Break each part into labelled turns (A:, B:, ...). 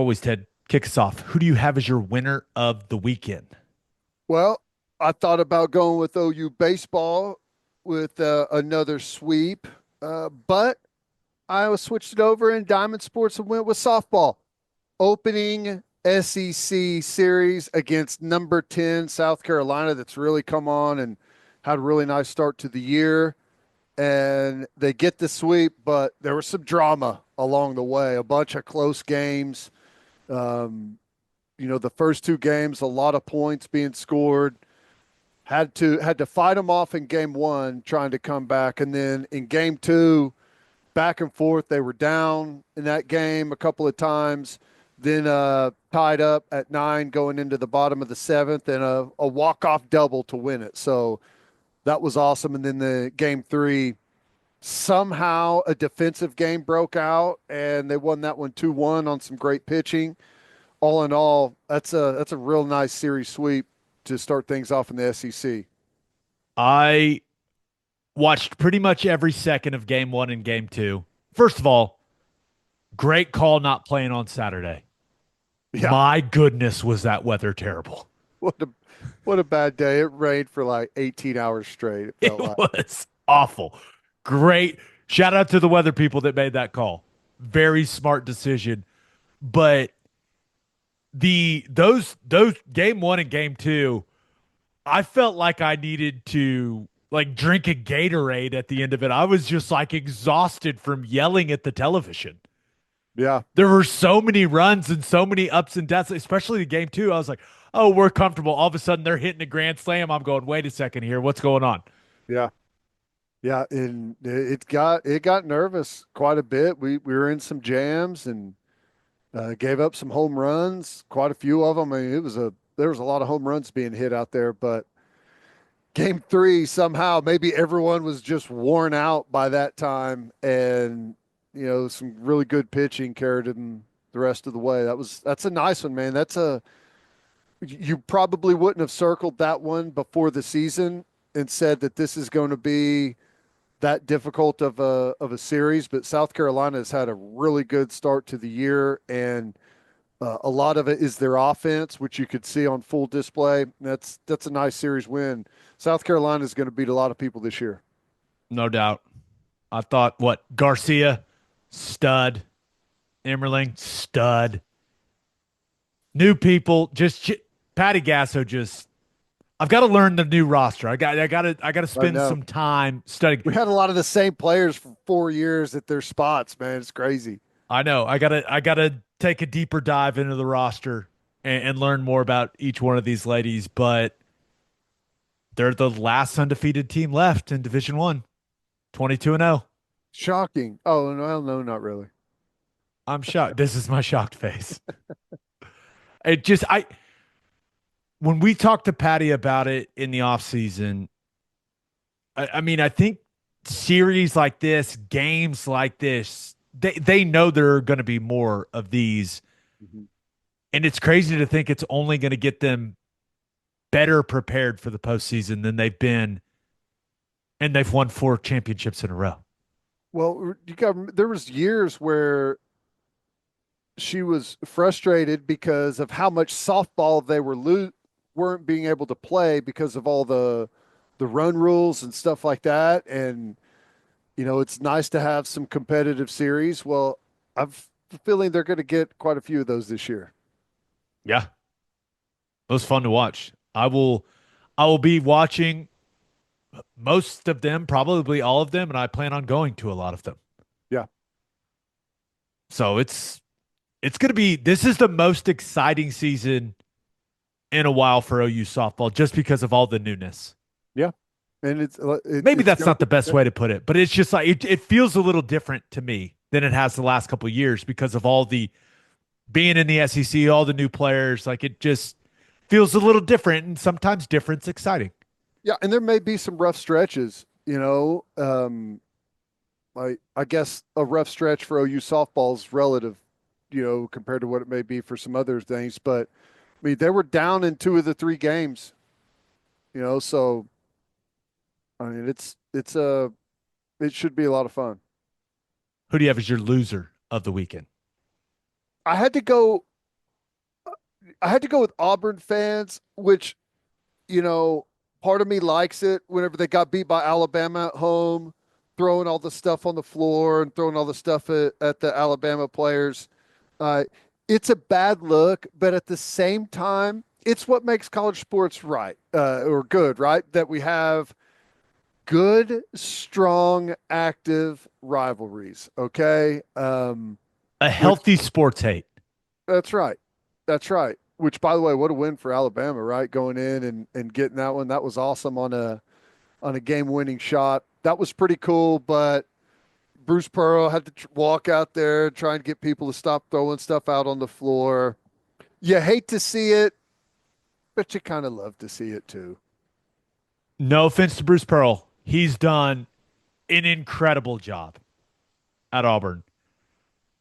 A: Always, Ted, kick us off. Who do you have as your winner of the weekend?
B: Well, I thought about going with OU baseball with another sweep, but I switched it over in Diamond Sports and went with softball. Opening SEC series against number 10 South Carolina that's really come on and had a really nice start to the year. And they get the sweep, but there was some drama along the way, a bunch of close games. Um, the first two games, a lot of points being scored. Had to fight them off in game one, trying to come back, and then in game two, back and forth. They were down in that game a couple of times, then tied up at 9 going into the bottom of the seventh, and a walk off double to win it. So that was awesome. And then the game three, somehow a defensive game broke out, and they won that one 2-1 on some great pitching. All in all, that's a real nice series sweep to start things off in the SEC.
A: I watched pretty much every second of game one and game two. First of all, great call not playing on Saturday.
B: Yeah,
A: My goodness, was that weather terrible?
B: what a what a bad day. It rained for like 18 hours straight. It
A: It
B: felt like.
A: was awful. Great. Shout out to the weather people that made that call. Very smart decision. But those game one and game two, I felt like I needed to like drink a Gatorade at the end of it. I was just like exhausted from yelling at the television.
B: Yeah,
A: There were so many runs and so many ups and downs, especially the game two. I was like, oh, we're comfortable. All of a sudden they're hitting a grand slam. I'm going, wait a second here. What's going on?
B: yeah, yeah. And it got nervous quite a bit. We were in some jams and gave up some home runs, quite a few of them. I mean, there was a lot of home runs being hit out there, but game three, somehow, maybe everyone was just worn out by that time, and some really good pitching carried them the rest of the way. That's a nice one, man. You probably wouldn't have circled that one before the season and said that this is going to be that difficult of a series, but South Carolina has had a really good start to the year, and a lot of it is their offense, which you could see on full display. That's a nice series win. South Carolina is going to beat a lot of people this year.
A: No doubt. I thought, what, Garcia, stud. Emmerling, stud. New people, Patty Gasso just I've got to learn the new roster. I got to
B: I
A: spend
B: know.
A: some time studying.
B: We had a lot of the same players for 4 years at their spots, man. It's crazy.
A: I know. I gotta take a deeper dive into the roster and learn more about each one of these ladies, but they're the last undefeated team left in Division One. 22 and 0.
B: Shocking. Oh, no, no, not really.
A: I'm shocked. This is my shocked face. It just I when we talked to Patty about it in the offseason, I mean, I think series like this, games like this, they know there are going to be more of these,
B: Mhm.
A: and it's crazy to think it's only going to get them better prepared for the postseason than they've been, and they've won four championships in a row.
B: Well, there was years where she was frustrated because of how much softball they weren't being able to play because of all the run rules and stuff like that. And it's nice to have some competitive series. Well, I've a feeling they're going to get quite a few of those this year.
A: Yeah, it was fun to watch. I will be watching most of them, probably all of them, and I plan on going to a lot of them.
B: Yeah.
A: So it's going to be this is the most exciting season in a while for OU softball just because of all the newness.
B: Yeah. And
A: Maybe
B: it's
A: that's
B: going
A: not
B: to
A: the
B: be
A: best way to put it, but it's just like it feels a little different to me than it has the last couple of years because of all the being in the SEC, all the new players. Like it just feels a little different, and sometimes different's exciting.
B: yeah, and there may be some rough stretches, I guess a rough stretch for OU softball is relative, compared to what it may be for some other things. But I mean, they were down in two of the three games, so I mean, it should be a lot of fun.
A: Who do you have as your loser of the weekend?
B: I had to go. I had to go with Auburn fans, which, you know, part of me likes it whenever they got beat by Alabama at home, throwing all the stuff on the floor and throwing all the stuff at the Alabama players. Uh, it's a bad look, but at the same time, it's what makes college sports right or good, right? That we have good, strong, active rivalries. Okay.
A: A
B: Which
A: healthy sports hate.
B: that's right. That's right. Which, by the way, what a win for Alabama, right? Going in and getting that one. That was awesome on a game winning shot. That was pretty cool, but Bruce Pearl had to walk out there trying to get people to stop throwing stuff out on the floor. You hate to see it, but you kind of love to see it too.
A: No offense to Bruce Pearl. He's done an incredible job at Auburn.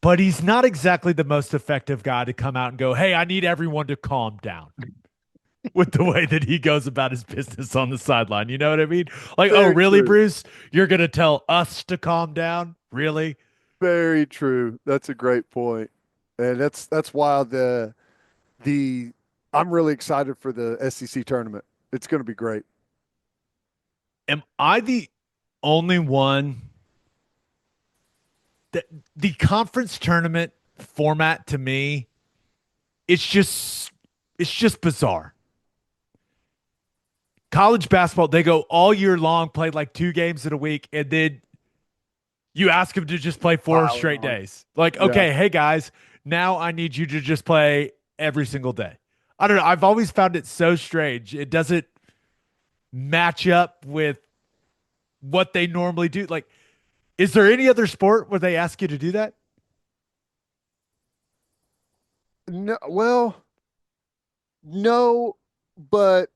A: But he's not exactly the most effective guy to come out and go, hey, I need everyone to calm down with the way that he goes about his business on the sideline. You know what I mean? Like, oh,
B: Very
A: really,
B: true.
A: Bruce? You're going to tell us to calm down? Really?
B: Very true. That's a great point. And that's why the I'm really excited for the SEC tournament. It's going to be great.
A: Am I the only one that the conference tournament format to me, it's just bizarre. College basketball, they go all year long, play like 2 games in a week, and then you ask them to just play four
B: Pile it
A: straight
B: on.
A: days. Like,
B: Yeah.
A: okay, hey guys, now I need you to just play every single day. I don't know. I've always found it so strange. It doesn't match up with what they normally do. Like, is there any other sport where they ask you to do that?
B: No, well, no, but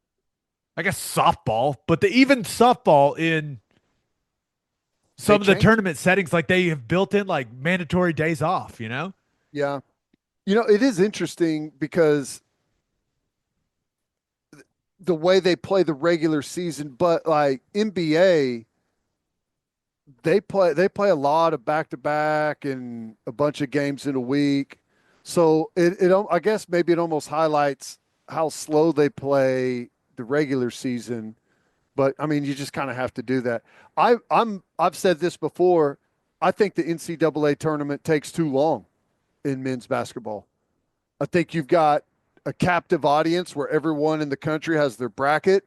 A: I guess softball, but the even softball in
B: they
A: some of the
B: changed.
A: tournament settings, like they have built in like mandatory days off, you know?
B: Yeah. It is interesting because the way they play the regular season, but like NBA, they play a lot of back to back and a bunch of games in a week. So I guess maybe it almost highlights how slow they play the regular season. But I mean, you just kind of have to do that. I've said this before. I think the NCAA tournament takes too long in men's basketball. I think you've got a captive audience where everyone in the country has their bracket,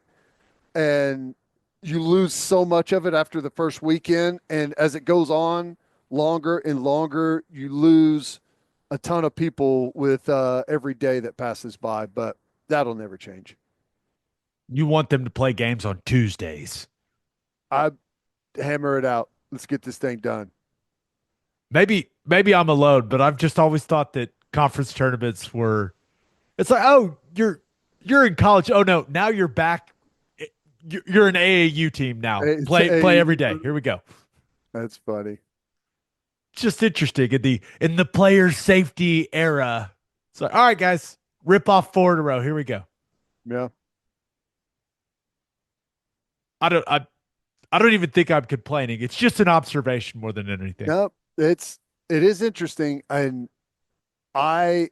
B: and you lose so much of it after the first weekend. And as it goes on longer and longer, you lose a ton of people with every day that passes by. But that'll never change.
A: You want them to play games on Tuesdays.
B: I hammer it out. Let's get this thing done.
A: Maybe I'm alone, but I've just always thought that conference tournaments were it's like, oh, you're in college. Oh no, now you're back. You're an AAU team now.
B: It's
A: Play
B: a
A: every day. Here we go.
B: That's funny.
A: Just interesting in the player safety era. So all right, guys, rip off 4 in a row. Here we go.
B: Yeah.
A: I don't I I don't even think I'm complaining. It's just an observation more than anything.
B: No, it is interesting. And I,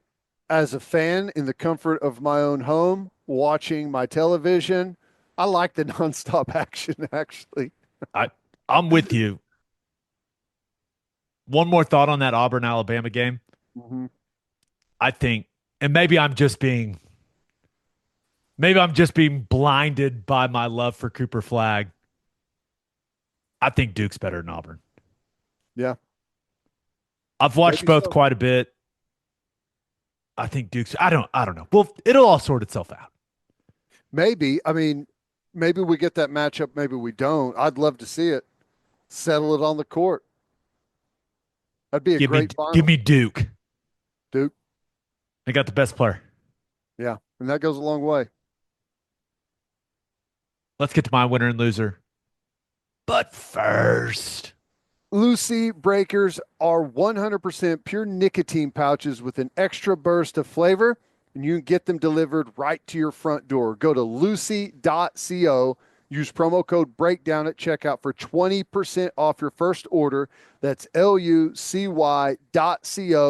B: as a fan in the comfort of my own home, watching my television, I like the nonstop action actually.
A: I I'm with you. One more thought on that Auburn Alabama game.
B: Mhm.
A: I think, and maybe I'm just being blinded by my love for Cooper Flag. I think Duke's better than Auburn.
B: Yeah,
A: I've watched
B: maybe
A: both
B: so.
A: quite a bit. I think Duke's. I don't know. Well, it'll all sort itself out.
B: Maybe. I mean, maybe we get that matchup, maybe we don't. I'd love to see it. Settle it on the court. That'd be a great
A: Give
B: final.
A: me Duke.
B: Duke.
A: They got the best player.
B: Yeah. And that goes a long way.
A: Let's get to my winner and loser. But first,
B: Lucy Breakers are 100% pure nicotine pouches with an extra burst of flavor, and you can get them delivered right to your front door. Go to lucy.co. Use promo code BREAKDOWN at checkout for 20% off your first order. That's lucy.co.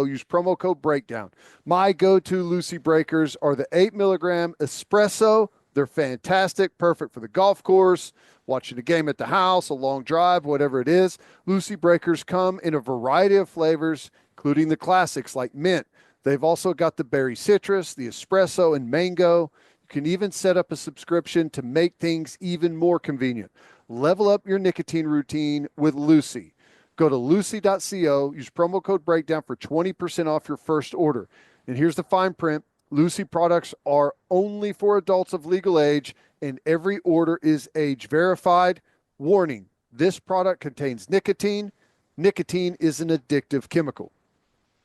B: Use promo code BREAKDOWN. My go-to Lucy breakers are the 8 milligram espresso. They're fantastic, perfect for the golf course, watching a game at the house, a long drive, whatever it is. Lucy breakers come in a variety of flavors, including the classics like mint. They've also got the berry citrus, the espresso, and mango. You can even set up a subscription to make things even more convenient. Level up your nicotine routine with Lucy. Go to lucy.co, use promo code BREAKDOWN for 20% off your first order. And here's the fine print. Lucy products are only for adults of legal age, and every order is age verified. Warning, this product contains nicotine. Nicotine is an addictive chemical.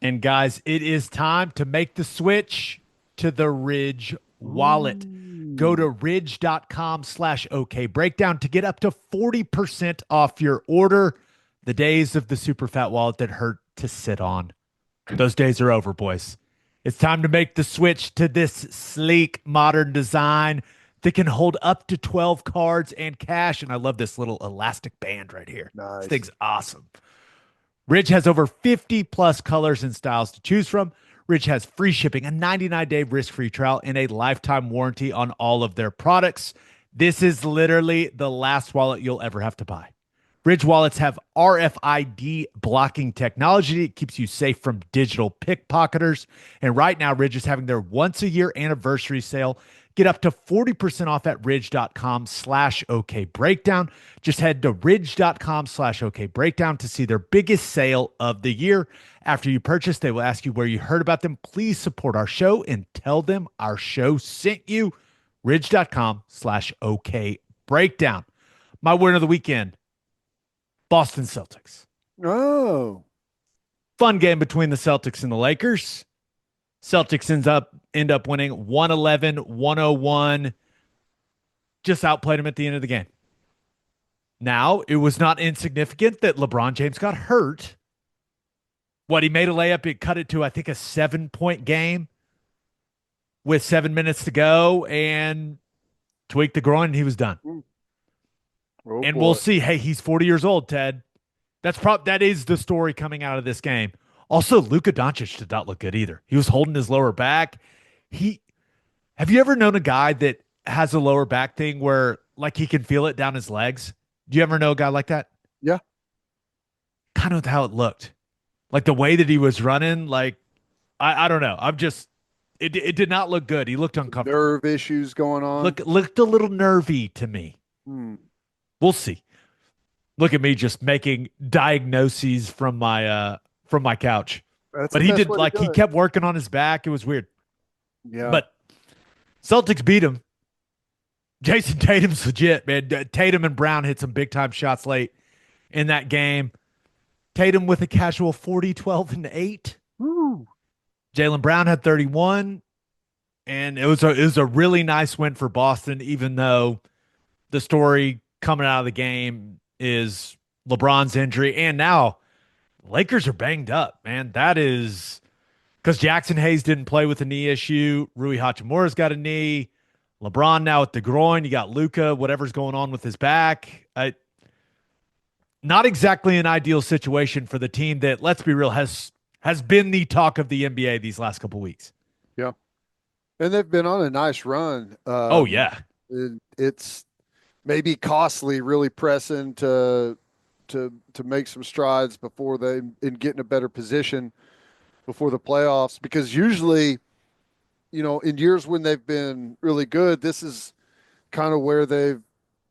A: And guys, it is time to make the switch to the Ridge wallet. Go to ridge.com/OK breakdown to get up to 40% off your order. The days of the super fat wallet that hurt to sit on, those days are over, boys. It's time to make the switch to this sleek, modern design that can hold up to 12 cards and cash. And I love this little elastic band right here.
B: Nice.
A: This thing's awesome. Ridge has over 50 plus colors and styles to choose from. Ridge has free shipping, a 99-day risk-free trial, and a lifetime warranty on all of their products. This is literally the last wallet you'll ever have to buy. Ridge wallets have RFID blocking technology. It keeps you safe from digital pickpocketers. And right now, Ridge is having their once-a-year anniversary sale. Get up to 40% off at ridge.com/OK breakdown. Just head to ridge.com/OK breakdown to see their biggest sale of the year. After you purchase, they will ask you where you heard about them. Please support our show and tell them our show sent you. Ridge.com/OK breakdown. My win of the weekend, Boston Celtics.
B: Oh.
A: Fun game between the Celtics and the Lakers. Celtics end up winning 111-101. Just outplayed them at the end of the game. Now, it was not insignificant that LeBron James got hurt. He made a layup. It cut it to, I think, a 7-point game with 7 minutes to go and tweaked the groin, and he was done.
B: Oh,
A: and
B: boy.
A: We'll see. Hey, he's 40 years old, Ted. That is the story coming out of this game. Also, Luka Doncic did not look good either. He was holding his lower back. Have you ever known a guy that has a lower back thing where like he can feel it down his legs? Do you ever know a guy like that?
B: Yeah.
A: Kind of how it looked. Like the way that he was running, like I don't know. It did not look good. He looked uncomfortable.
B: Nerve issues going on.
A: Looked a little nervy to me. We'll see. Look at me just making diagnoses from my couch. But he did, like, he kept working on his back. It was weird.
B: Yeah.
A: But Celtics beat him. Jason Tatum's legit, man. Tatum and Brown hit some big time shots late in that game. Tatum with a casual 40, 12, and 8.
B: Woo.
A: Jaylen Brown had 31. And it was a really nice win for Boston, even though the story coming out of the game is LeBron's injury. And now Lakers are banged up, man. That is because Jackson Hayes didn't play with a knee issue. Rui Hachimura's got a knee. LeBron now with the groin. You got Luka, whatever's going on with his back. Not exactly an ideal situation for the team that, let's be real, has been the talk of the NBA these last couple weeks.
B: Yeah. And they've been on a nice run.
A: Oh, yeah.
B: It's maybe costly really pressing to make some strides before they get in a better position before the playoffs, because usually, in years when they've been really good, this is kind of where they've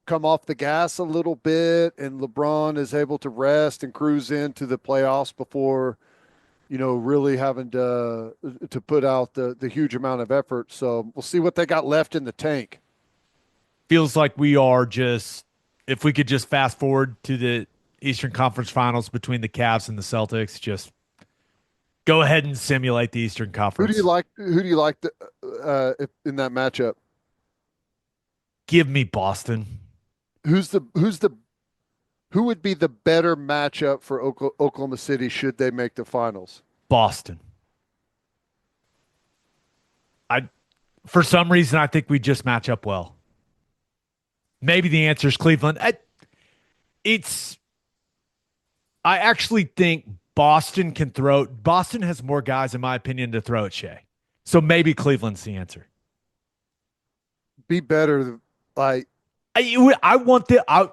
B: come off the gas a little bit and LeBron is able to rest and cruise into the playoffs before, really having to put out the huge amount of effort. So we'll see what they got left in the tank.
A: Feels like we are just, if we could just fast forward to the Eastern Conference Finals between the Cavs and the Celtics, just go ahead and simulate the Eastern Conference.
B: Who do you like in that matchup?
A: Give me Boston.
B: Who would be the better matchup for Oklahoma City should they make the finals?
A: Boston. For some reason, I think we just match up well. Maybe the answer is Cleveland. It's I actually think Boston can throw. Boston has more guys, in my opinion, to throw at Shea. So maybe Cleveland's the answer.
B: Be better. Like,
A: I want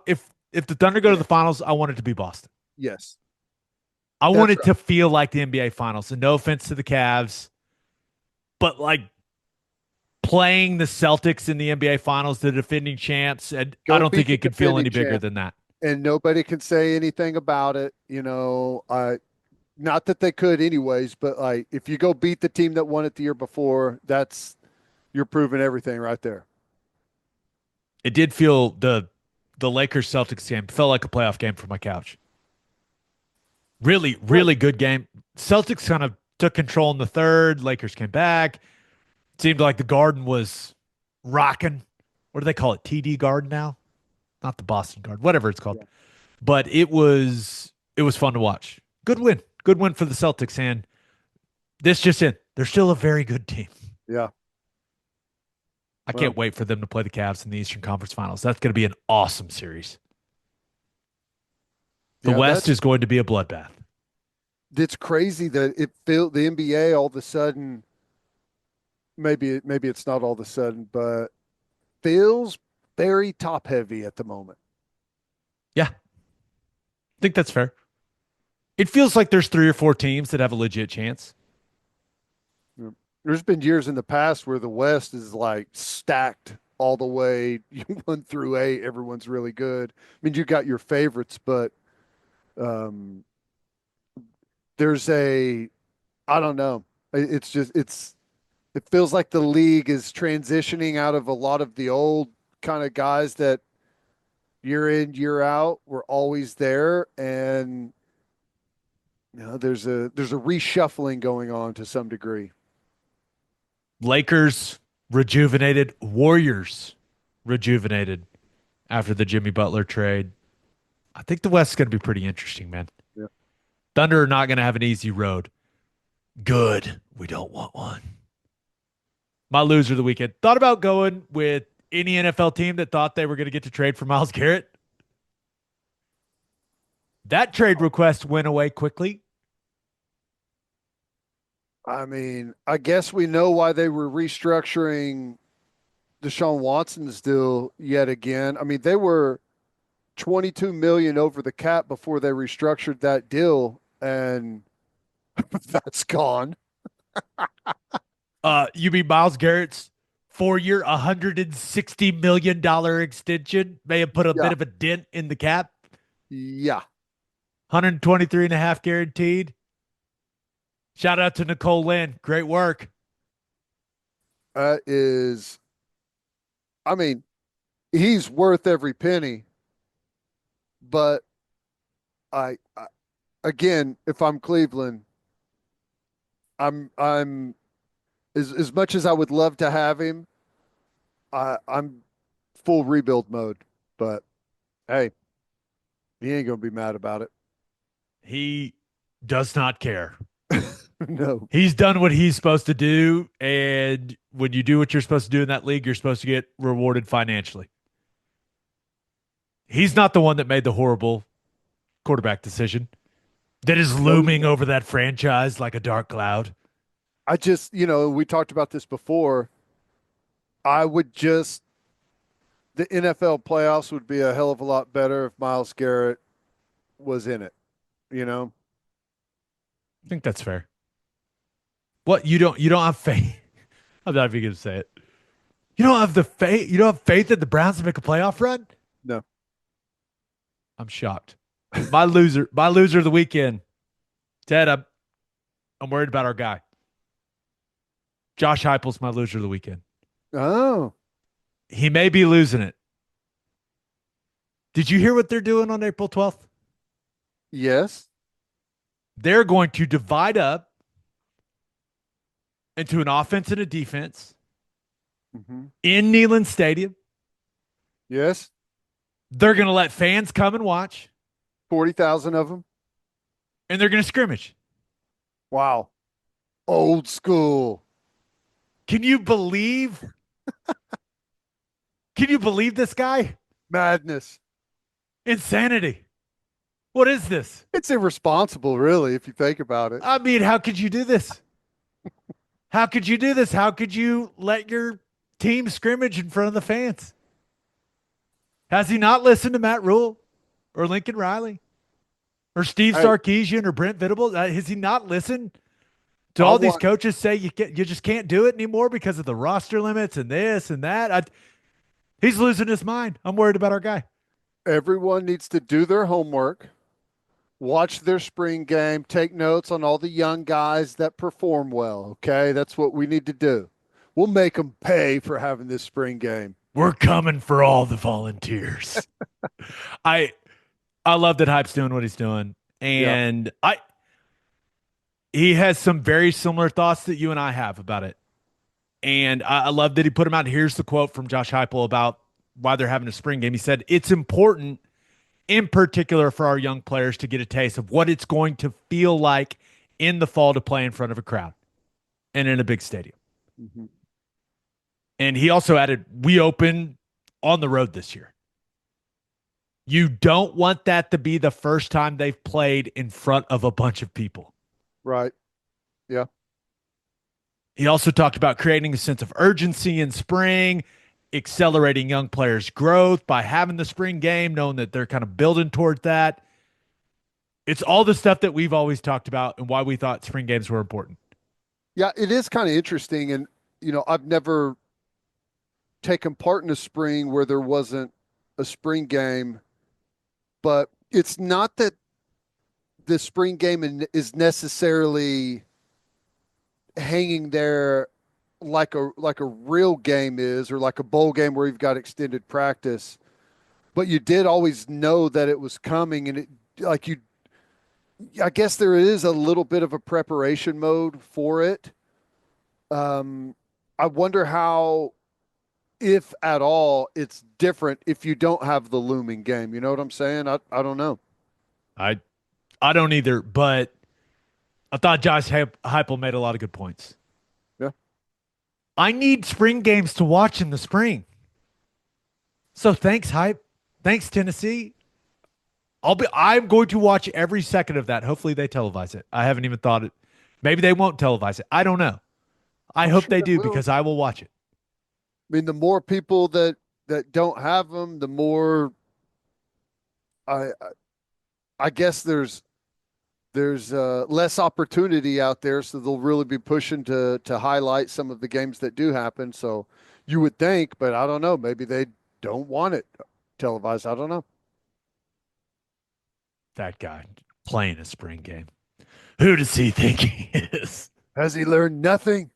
A: if the Thunder go to the finals, I want it to be Boston.
B: yes,
A: I want
B: that's
A: it
B: right.
A: to feel like the NBA finals. And no offense to the Cavs, but like playing the Celtics in the NBA finals, the defending champs, and I
B: Go
A: don't think
B: beat the
A: it could feel
B: defending
A: any bigger
B: champ,
A: than that.
B: and nobody can say anything about it. Not that they could anyways, but like if you go beat the team that won it the year before, that's you're proving everything right there.
A: It did feel the Lakers Celtics game felt like a playoff game from my couch. Really,
B: Well,
A: really good game. Celtics kind of took control in the third. Lakers came back. Seemed like the Garden was rocking. What do they call it? TD Garden now? Not the Boston Garden, whatever it's called.
B: yeah,
A: But it was fun to watch. Good win. Good win for the Celtics. And this just in. They're still a very good team.
B: yeah.
A: I
B: Well,
A: can't wait for them to play the Cavs in the Eastern Conference Finals. That's going to be an awesome series. The
B: yeah.
A: West is going to be a bloodbath.
B: That's crazy that it feel the NBA all of a sudden. Maybe it's not all of a sudden, but feels very top heavy at the moment.
A: Yeah, I think that's fair. It feels like there's 3 or 4 teams that have a legit chance.
B: Yeah. There's been years in the past where the West is like stacked all the way 1 through 8. Everyone's really good. I mean, you got your favorites, but um, there's I don't know. It's just it feels like the league is transitioning out of a lot of the old kind of guys that year in year out were always there, and there's a reshuffling going on to some degree.
A: Lakers rejuvenated, Warriors rejuvenated after the Jimmy Butler trade. I think the West is going to be pretty interesting, man.
B: Yeah.
A: Thunder are not going to have an easy road. Good. We don't want one. My loser of the weekend. Thought about going with any NFL team that thought they were going to get to trade for Myles Garrett. That trade request went away quickly.
B: I mean, I guess we know why they were restructuring Deshaun Watson's deal yet again. I mean, they were 22 million over the cap before they restructured that deal, and that's gone.
A: You mean Myles Garrett's 4 year, $160 million extension may have put a
B: Yeah.
A: bit of a dent in the cap?
B: Yeah.
A: 123 and a half guaranteed. Shout out to Nicole Lynn. Great work.
B: That is, I mean, he's worth every penny, but I again, if I'm Cleveland, I'm as much as I would love to have him, I'm full rebuild mode. But hey, he ain't gonna be mad about it.
A: He does not care.
B: No.
A: He's done what he's supposed to do. And when you do what you're supposed to do in that league, you're supposed to get rewarded financially. He's not the one that made the horrible quarterback decision that is looming over that franchise like a dark cloud.
B: I just, we talked about this before. I would just the NFL playoffs would be a hell of a lot better if Myles Garrett was in it, you know?
A: I think that's fair. What you don't have faith? I'm not even gonna say it. You don't have the faith. You don't have faith that the Browns will make a playoff run.
B: No.
A: I'm shocked. My loser of the weekend, Ted. I'm worried about our guy. Josh Heupel's my loser of the weekend.
B: Oh,
A: He may be losing it. Did you hear what they're doing on April 12th?
B: yes.
A: They're going to divide up into an offense and a defense
B: Mm-hmm.
A: in Neyland Stadium.
B: Yes.
A: They're going to let fans come and watch,
B: 40,000 of them.
A: and they're going to scrimmage.
B: Wow. Old school.
A: Can you believe? Can you believe this guy?
B: Madness.
A: Insanity. What is this?
B: It's irresponsible, really, if you think about it.
A: I mean, how could you do this? How could you do this? How could you let your team scrimmage in front of the fans? Has he not listened to Matt Rule or Lincoln Riley or Steve
B: Hey,
A: Sarkisian or Brent Venables? Has he not listened to
B: I
A: all these
B: want
A: coaches say you just can't do it anymore because of the roster limits and this and that? He's losing his mind. I'm worried about our guy.
B: everyone needs to do their homework, watch their spring game, take notes on all the young guys that perform well. Okay, that's what we need to do. We'll make them pay for having this spring game.
A: We're coming for all the volunteers. I I love that Hype's doing what he's doing.
B: Yeah.
A: And he has some very similar thoughts that you and I have about it. And I love that he put him out. Here's the quote from Josh Heupel about why they're having a spring game. He said, "It's important in particular for our young players to get a taste of what it's going to feel like in the fall to play in front of a crowd and in a big stadium."
B: Mm-hmm.
A: And he also added, "We open on the road this year. You don't want that to be the first time they've played in front of a bunch of people."
B: Right. Yeah.
A: He also talked about creating a sense of urgency in spring, accelerating young players' growth by having the spring game, knowing that they're kind of building toward that. It's all the stuff that we've always talked about and why we thought spring games were important.
B: Yeah, it is kind of interesting. And, I've never taken part in a spring where there wasn't a spring game, but it's not that the spring game is necessarily hanging there like a real game is, or like a bowl game where you've got extended practice, but you did always know that it was coming. And I guess there is a little bit of a preparation mode for it. I wonder how, if at all, it's different if you don't have the looming game. You know what I'm saying? I don't know.
A: I I don't either, but I thought Josh Heupel made a lot of good points.
B: Yeah.
A: I need spring games to watch in the spring. So thanks, Hype. Thanks, Tennessee. I'm going to watch every second of that. Hopefully they televise it. I haven't even thought it. Maybe they won't televise it. I don't know. I
B: I'm
A: hope
B: sure
A: they
B: it
A: do
B: will.
A: because I will watch it.
B: I mean, the more people that don't have them, the more I I guess there's less opportunity out there, so they'll really be pushing to highlight some of the games that do happen. So you would think, but I don't know. Maybe they don't want it televised. I don't know.
A: That guy playing a spring game. Who does he think he is?
B: Has he learned nothing?